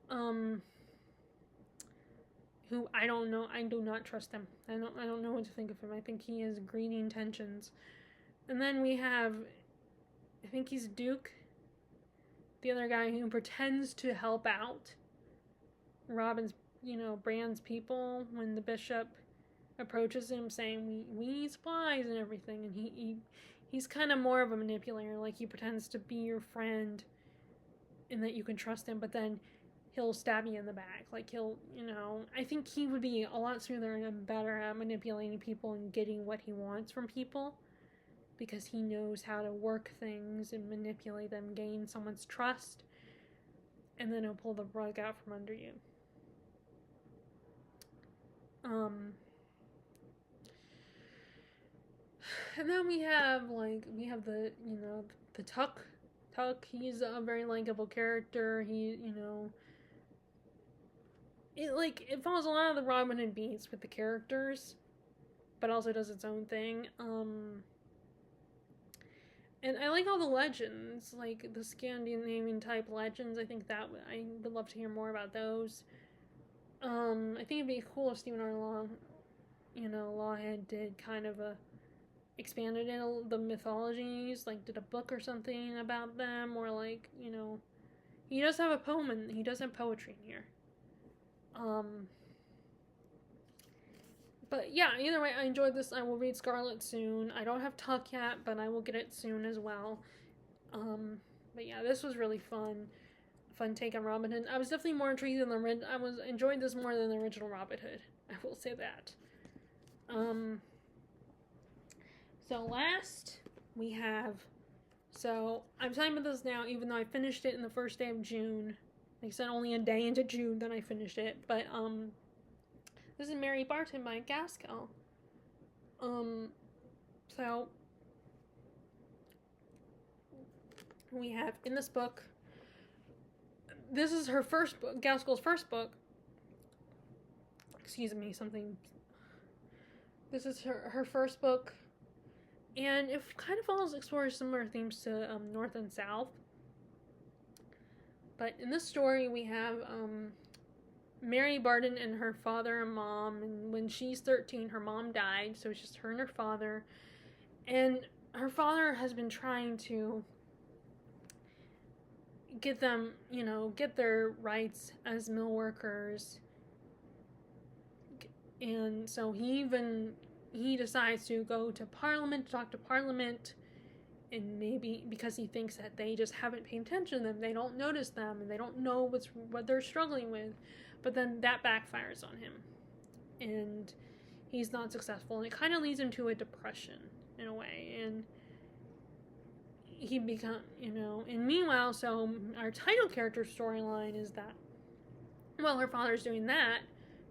who I don't know. I do not trust him. I don't know what to think of him. I think he has greedy intentions. And then we have, I think he's Duke, the other guy who pretends to help out Robin's, Bran's people when the bishop approaches him saying we need supplies and everything, and he's kind of more of a manipulator. Like, he pretends to be your friend and that you can trust him, but then he'll stab you in the back. Like, he'll, I think he would be a lot smoother and better at manipulating people and getting what he wants from people, because he knows how to work things and manipulate them, gain someone's trust, and then he'll pull the rug out from under you. And then we have the, the Tuck. He's a very likable character. He, it follows a lot of the Robin Hood beats with the characters, but also does its own thing. And I like all the legends, like the Scandinavian type legends. I think that I would love to hear more about those. I think it'd be cool if Stephen R. Lawhead did kind of expanded in the mythologies, like did a book or something about them, or he does have a poem and he does have poetry in here. But yeah, either way, I enjoyed this. I will read Scarlet soon. I don't have Tuck yet, but I will get it soon as well. But yeah, this was really fun take on Robin Hood. I was definitely more intrigued than enjoyed this more than the original Robin Hood. I will say that. So last we have, I'm talking about this now, even though I finished it in the first day of June. Like I said, only a day into June that I finished it. But this is Mary Barton by Gaskell. So we have in this book. This is her first book, Gaskell's first book. Excuse me, something. This is her first book, and it kind of explores similar themes to North and South. But in this story, we have Mary Barton and her father and mom. And when she's 13, her mom died, so it's just her and her father. And her father has been trying to get them, get their rights as mill workers. And so he decides to go to Parliament, to talk to Parliament, and maybe because he thinks that they just haven't paid attention to them, they don't notice them, and they don't know what they're struggling with. But then that backfires on him, and he's not successful, and it kind of leads him to a depression in a way, and he becomes, and meanwhile, so our title character storyline is that while her father's doing that,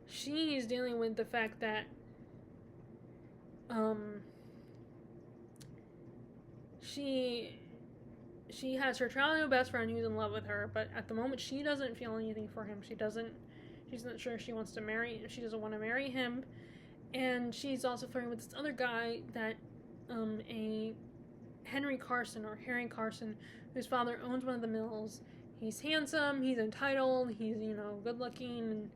she's dealing with the fact that she has her childhood best friend who's in love with her, but at the moment she doesn't feel anything for him. She's not sure she wants to marry. She doesn't want to marry him, and she's also flirting with this other guy that a Henry Carson, or Harry Carson, whose father owns one of the mills. He's handsome, he's entitled, he's good looking,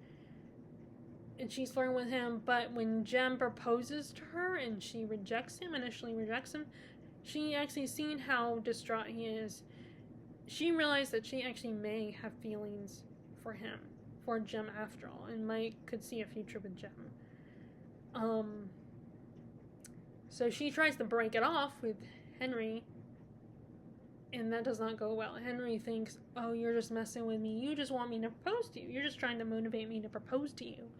and she's flirting with him. But when Jem proposes to her and she initially rejects him, she actually, seeing how distraught he is, she realized that she actually may have feelings for Jem after all, and could see a future with Jem. So she tries to break it off with Henry, and that does not go well. Henry thinks, oh, you're just messing with me. You just want me to propose to you. You're just trying to motivate me to propose to you.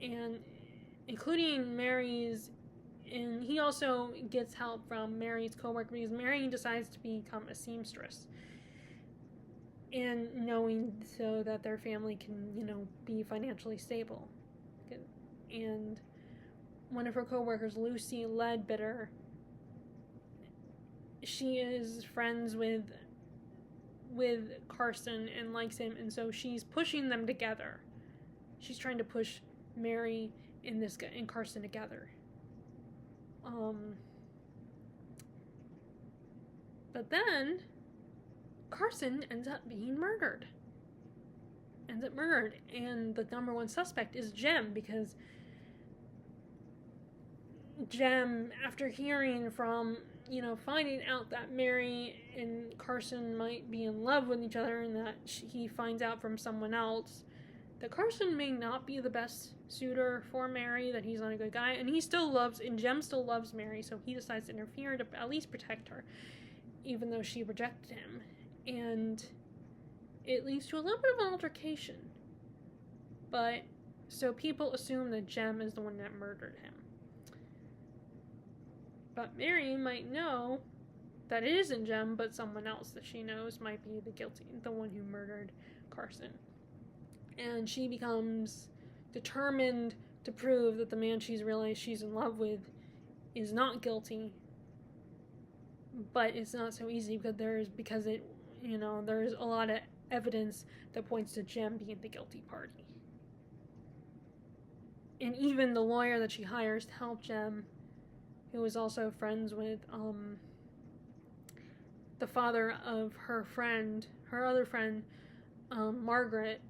And including Mary's, and he also gets help from Mary's coworker because Mary decides to become a seamstress, and knowing so that their family can, be financially stable. And one of her coworkers, Lucy Leadbitter, she is friends with with Carson and likes him, and so she's pushing them together. She's trying to push Mary and Carson together. But then Carson ends up murdered. And the number one suspect is Jem, because Jem, after hearing from, finding out that Mary and Carson might be in love with each other, and that he finds out from someone else that Carson may not be the best suitor for Mary, that he's not a good guy, and Jem still loves Mary, so he decides to interfere to at least protect her, even though she rejected him. And it leads to a little bit of an altercation. But, so people assume that Jem is the one that murdered him. But Mary might know that it isn't Jem, but someone else that she knows might be the one who murdered Carson. And she becomes determined to prove that the man she's realized she's in love with is not guilty. But it's not so easy, because there's a lot of evidence that points to Jem being the guilty party. And even the lawyer that she hires to help Jem, who is also friends with the father of her other friend, Margaret,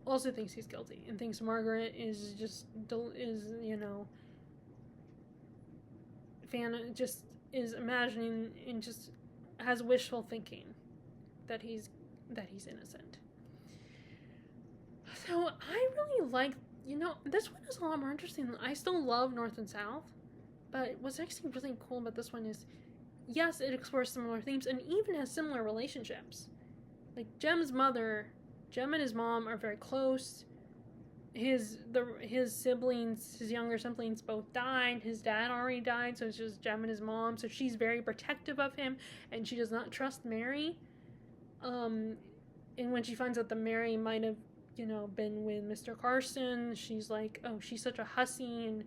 also thinks he's guilty, and thinks Margaret is imagining and just has wishful thinking that he's innocent. So I really like, this one is a lot more interesting. I still love North and South, but what's actually really cool about this one is, yes, it explores similar themes and even has similar relationships. Like Jem and his mom are very close. His younger siblings both died. His dad already died, so it's just Jem and his mom. So she's very protective of him, and she does not trust Mary. And when she finds out that Mary might have, been with Mr. Carson, she's like, oh, she's such a hussy, and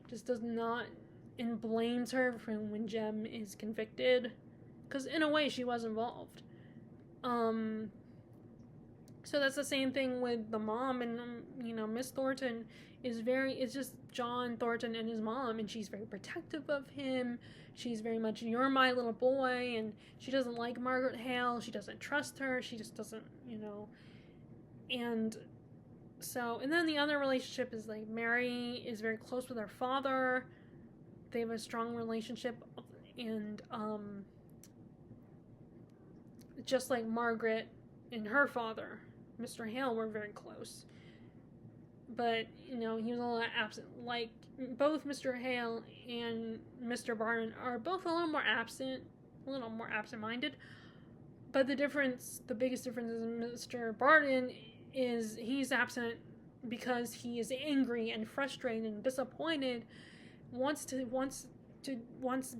just does not, and blames her for when Jem is convicted, because in a way she was involved. So that's the same thing with the mom, and Miss Thornton it's just John Thornton and his mom, and she's very protective of him. She's very much, you're my little boy, and she doesn't like Margaret Hale. She doesn't trust her. She just doesn't, and so, and then the other relationship is like Mary is very close with her father. They have a strong relationship, and just like Margaret and her father, Mr. Hale, were very close. But, he was a little absent. Like, both Mr. Hale and Mr. Barton are both a little more absent-minded. But the biggest difference is Mr. Barton is he's absent because he is angry and frustrated and disappointed, wants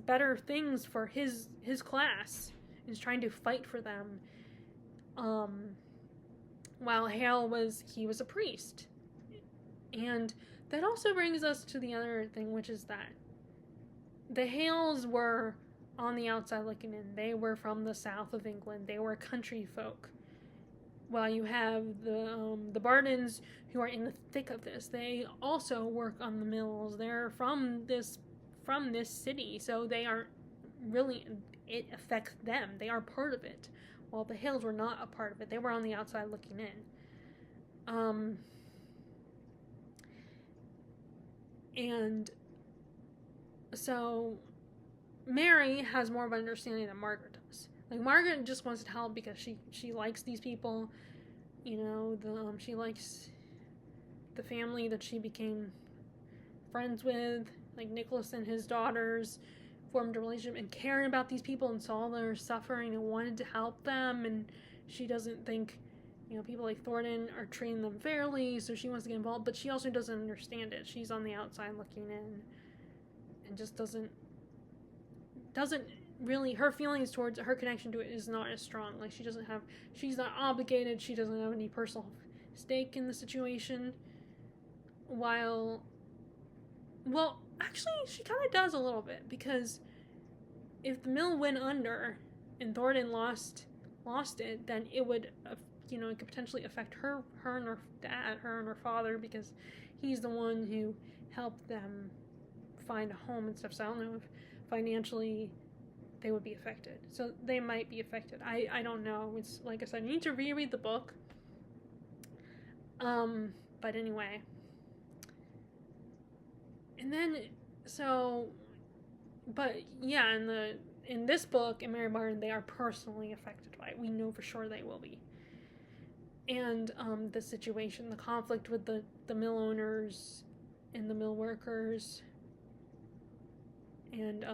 better things for his class, is trying to fight for them. While Hale was a priest. And that also brings us to the other thing, which is that the Hales were on the outside looking in. They were from the south of England. They were country folk. While you have the Bartons, who are in the thick of this. They also work on the mills. They're from this city, so they aren't really, it affects them. They are part of it. While the Hales were not a part of it. They were on the outside looking in. And so Mary has more of an understanding than Margaret does. Like, Margaret just wants to help because she likes these people. She likes the family that she became friends with. Like, Nicholas and his daughters formed a relationship and cared about these people and saw their suffering and wanted to help them, and she doesn't think people like Thornton are treating them fairly, so she wants to get involved, but she also doesn't understand it. She's on the outside looking in and just doesn't really, her feelings towards her connection to it is not as strong. Like, she's not obligated, she doesn't have any personal stake in the situation, actually, she kind of does a little bit, because if the mill went under and Thornton lost lost it, then it would, it could potentially affect her and her dad, her and her father, because he's the one who helped them find a home and stuff. So I don't know if financially they would be affected. So they might be affected. I don't know. It's like I said, you need to reread the book. But anyway. And then, but yeah, in this book, in Mary Martin, they are personally affected by it. We know for sure they will be. And the situation, the conflict with the mill owners and the mill workers, and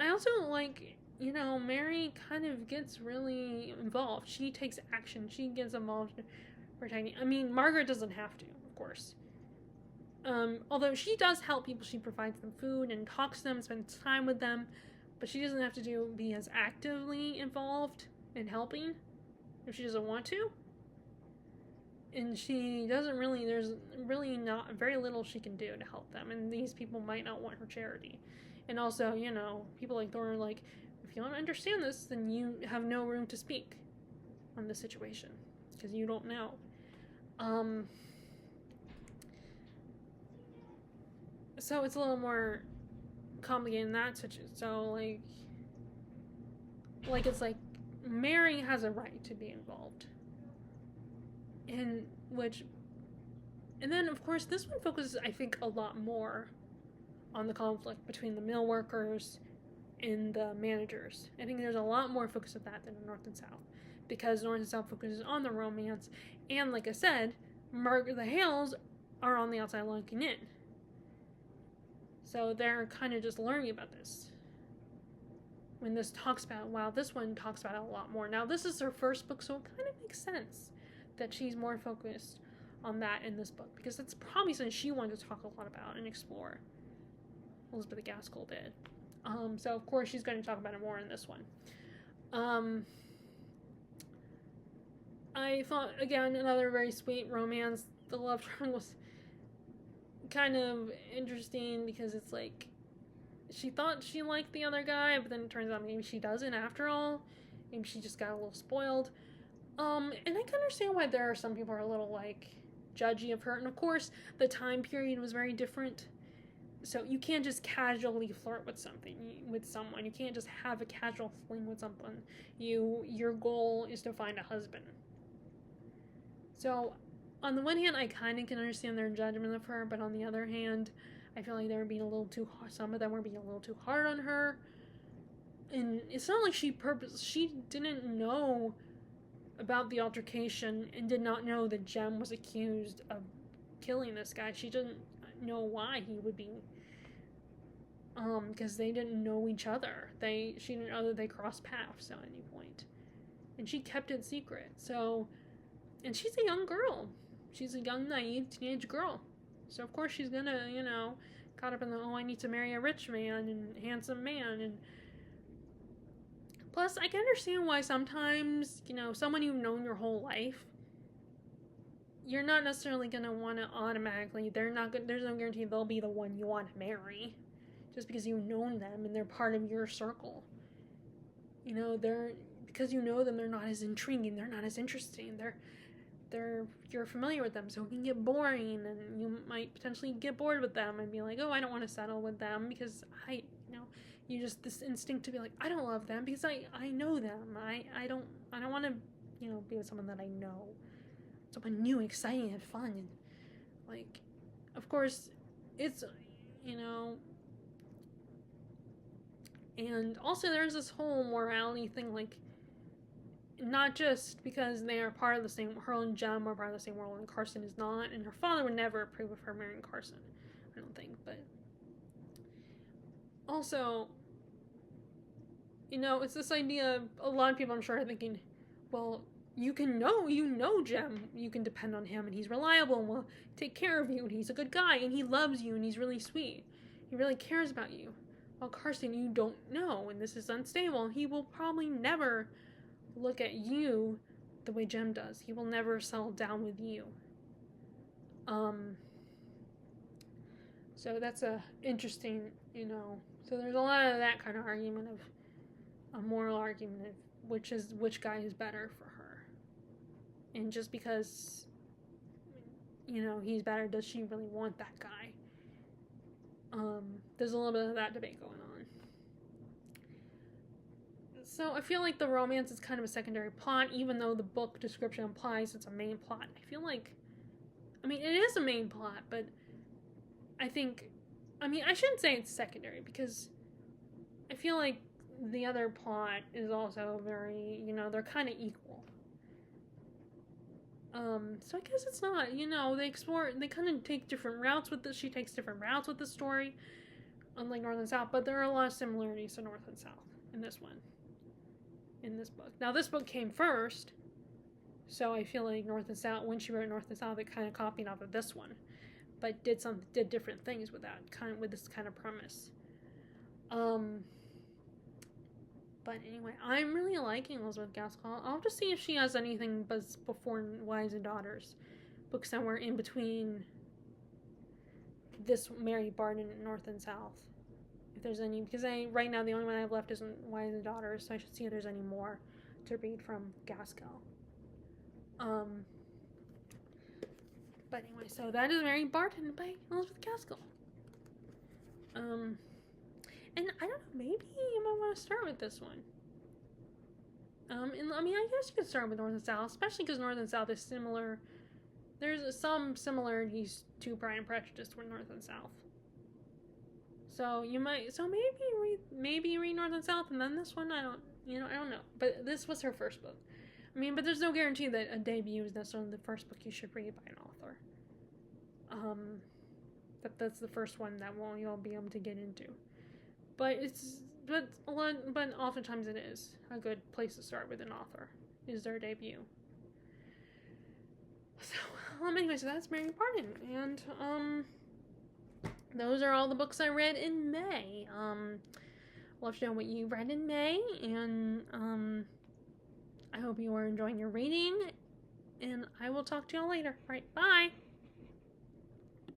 I also like, Mary kind of gets really involved. She takes action. She gets involved in protecting. I mean, Margaret doesn't have to, of course. Although she does help people. She provides them food and talks to them, spends time with them, but she doesn't have to be as actively involved in helping if she doesn't want to. And she doesn't really, there's really not very little she can do to help them, and these people might not want her charity. And also, people like Thorne are like, if you don't understand this, then you have no room to speak on the situation, because you don't know. So it's a little more complicated in that situation. So, like it's like Mary has a right to be involved. And then, of course, this one focuses, I think, a lot more on the conflict between the mill workers and the managers. I think there's a lot more focus of that than in North and South, because North and South focuses on the romance, and like I said, the Hales are on the outside looking in. So they're kind of just learning about this. When this one talks about it a lot more. Now, this is her first book, so it kind of makes sense that she's more focused on that in this book, because that's probably something she wanted to talk a lot about and explore. Elizabeth Gaskell did. So of course she's going to talk about it more in this one. I thought, again, another very sweet romance. The love triangle was kind of interesting, because it's like she thought she liked the other guy, but then it turns out maybe she doesn't after all. Maybe she just got a little spoiled. And I can understand why there are some people who are a little judgy of her. And of course, the time period was very different. So you can't just casually flirt with someone. You can't just have a casual fling with someone. Your goal is to find a husband. So, on the one hand, I kind of can understand their judgment of her, but on the other hand, I feel like they were being a little too hard. Some of them were being a little too hard on her. And it's not like she didn't know about the altercation and did not know that Jem was accused of killing this guy. She didn't know why he would be, because they didn't know each other. She didn't know that they crossed paths at any point. And she kept it secret. So, and she's a young girl. She's a young, naive teenage girl. So of course she's gonna, caught up in I need to marry a rich man and handsome man. And plus, I can understand why sometimes, someone you've known your whole life, you're not necessarily going to want to automatically, there's no guarantee they'll be the one you want to marry, just because you've known them and they're part of your circle. Because you know them, they're not as intriguing, they're not as interesting, you're familiar with them, so it can get boring, and you might potentially get bored with them and be like, oh, I don't want to settle with them, because you just, this instinct to be like, I don't love them because I know them. I don't want to, be with someone that I know. Someone new, exciting, and fun. And, of course, it's, and also there's this whole morality thing, not just because they are part of the same, her and Jem are part of the same world, and Carson is not, and her father would never approve of her marrying Carson, I don't think, but also, it's this idea of a lot of people, I'm sure, are thinking, well, you know Jem, you can depend on him, and he's reliable, and will take care of you, and he's a good guy, and he loves you, and he's really sweet, he really cares about you. While Carson, you don't know, and this is unstable, he will probably never look at you the way Jem does. He will never settle down with you. So that's a interesting, So there's a lot of that kind of argument, of a moral argument of which guy is better for her. And just because, he's better, does she really want that guy? There's a little bit of that debate going on. So I feel like the romance is kind of a secondary plot, even though the book description implies it's a main plot. I feel like, it is a main plot, but I shouldn't say it's secondary, because I feel like the other plot is also very, they're kind of equal. So I guess it's not, they kind of take different routes with this. She takes different routes with the story, unlike North and South, but there are a lot of similarities to North and South in this one, in this book. Now, this book came first, so I feel like North and South, when she wrote North and South, it kind of copied off of this one, but did different things with that, with this kind of premise. But anyway, I'm really liking Elizabeth Gaskell. I'll just see if she has anything before Wives and Daughters, book somewhere in between this Mary Barton and North and South. If there's any, because right now the only one I have left is Wives and Daughters, so I should see if there's any more to read from Gaskell. But anyway, so that is Mary Barton by Elizabeth Gaskell. And I don't know, maybe you might want to start with this one. I guess you could start with North and South, especially because North and South is similar. There's some similarities to Pride and Prejudice with North and South. So maybe read North and South and then this one. I don't know. But this was her first book. But there's no guarantee that a debut is necessarily the first book you should read by an author. That's the first one that you'll be able to get into. But oftentimes it is a good place to start with an author, is their debut. So, anyway, so that's Mary Barton, and those are all the books I read in May. Love to know what you read in May, and I hope you are enjoying your reading, and I will talk to y'all later. All right, bye!